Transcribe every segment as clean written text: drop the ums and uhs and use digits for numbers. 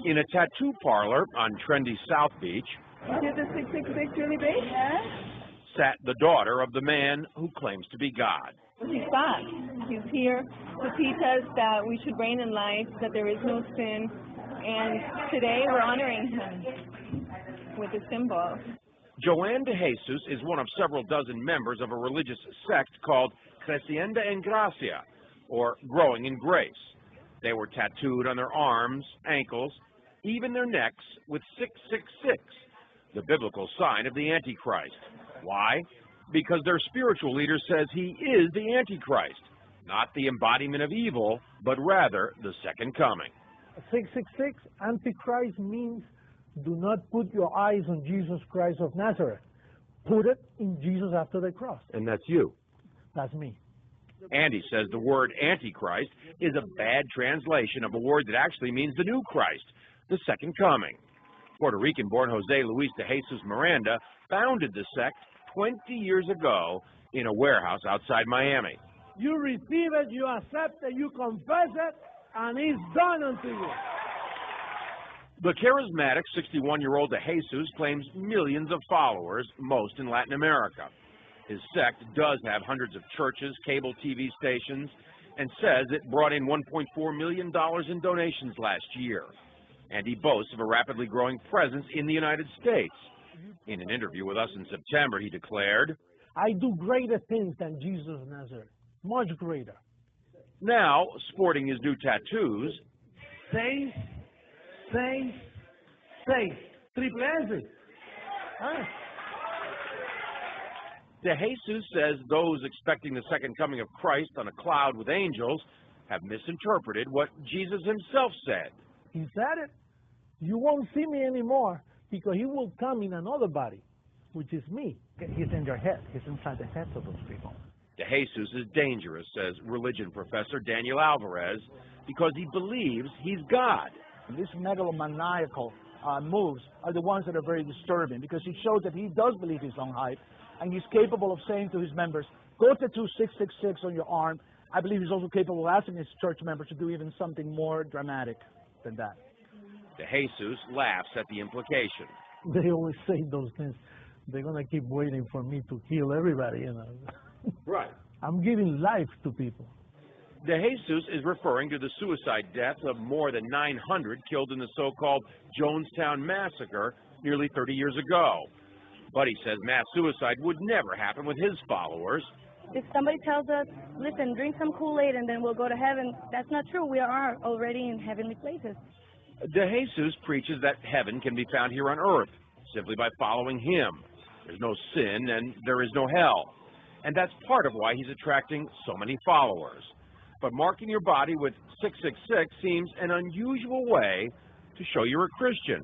In a tattoo parlor on trendy South Beach, Is the 666 really big? Yeah. sat the daughter of the man who claims to be God. He's back. He's here to teach us that we should reign in life, that there is no sin, and today we're honoring him with a symbol. Joanne De Jesus is one of several dozen members of a religious sect called Creciendo en Gracia, or Growing in Grace. They were tattooed on their arms, ankles, even their necks with 666, the biblical sign of the Antichrist. Why? Because their spiritual leader says he is the Antichrist, not the embodiment of evil, but rather the second coming. 666, Antichrist means do not put your eyes on Jesus Christ of Nazareth. Put it in Jesus after the cross. And that's you. That's me. Andy says the word Antichrist is a bad translation of a word that actually means the new Christ, the second coming. Puerto Rican-born Jose Luis De Jesus Miranda founded the sect 20 years ago in a warehouse outside Miami. You receive it, you accept it, you confess it, and it's done unto you. The charismatic 61-year-old De Jesus claims millions of followers, most in Latin America. His sect does have hundreds of churches, cable TV stations, and says it brought in $1.4 million in donations last year. And he boasts of a rapidly growing presence in the United States. In an interview with us in September, he declared, I do greater things than Jesus of Nazareth, much greater. Now, sporting his new tattoos, Seis, seis, seis. Triple S. Huh? De Jesus says those expecting the second coming of Christ on a cloud with angels have misinterpreted what Jesus himself said. He said it. You won't see me anymore because he will come in another body, which is me. He's in their head. He's inside the heads of those people. De Jesus is dangerous, says religion professor Daniel Alvarez, because he believes he's God. These megalomaniacal moves are the ones that are very disturbing because it shows that he does believe his own hype, and he's capable of saying to his members, go tattoo 666 on your arm. I believe he's also capable of asking his church members to do even something more dramatic than that. De Jesus laughs at the implication. They always say those things. They're going to keep waiting for me to kill everybody, you know. Right. I'm giving life to people. De Jesus is referring to the suicide deaths of more than 900 killed in the so-called Jonestown Massacre nearly 30 years ago. But he says mass suicide would never happen with his followers. If somebody tells us, listen, drink some Kool-Aid and then we'll go to heaven, that's not true. We are already in heavenly places. De Jesus preaches that heaven can be found here on earth simply by following him. There's no sin and there is no hell. And that's part of why he's attracting so many followers. But marking your body with 666 seems an unusual way to show you're a Christian,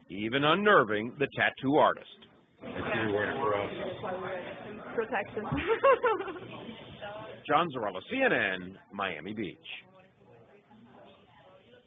even unnerving the tattoo artist. I see you're wearing it for us. Protection. John Zarella, CNN, Miami Beach.